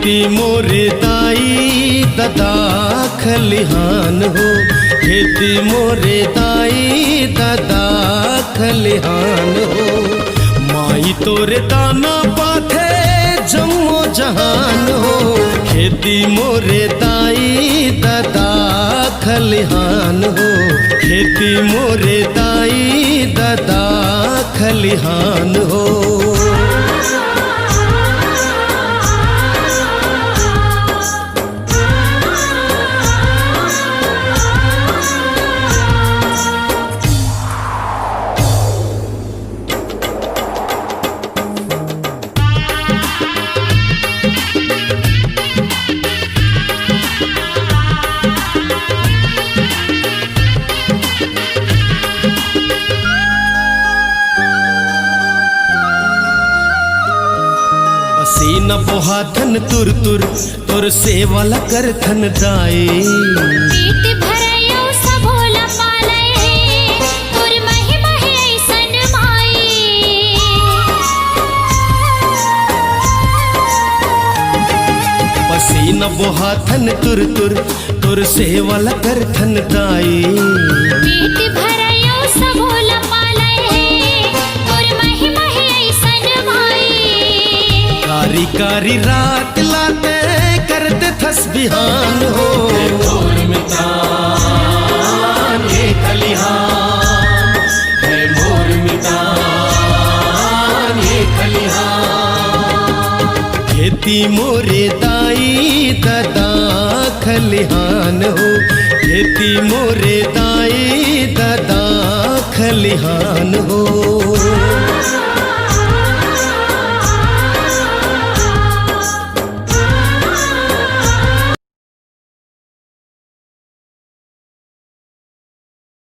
खेती मोरे दाई दादा खलिहान हो, खेती मोरे दाई दादा खलिहान हो। माई तोरे दाना पाथे जम्मो जहान हो, खेती मोरे दाई दादा खलिहान हो, खेती मोरे दाई दादा खलिहान हो। पसीना बोहाथन तुर तुर तोर सेवाला करथन दाई। पेट भरयो सबोला पालय तोर महिमा है ऐसन माई। पसीना बोहाथन तुर तुर तोर सेवाला करथन दाई। पेट भरयो सबोला पालय तोर महिमा है ऐसन माई। कारी कारी रात लाते करते थस बिहान हो, मोर मितान ये खलिहान है, मोर मितान ये खलिहान। खेती मोरे दाई दादा खलिहान हो, खेती मोरे दाई दादा खलिहान हो।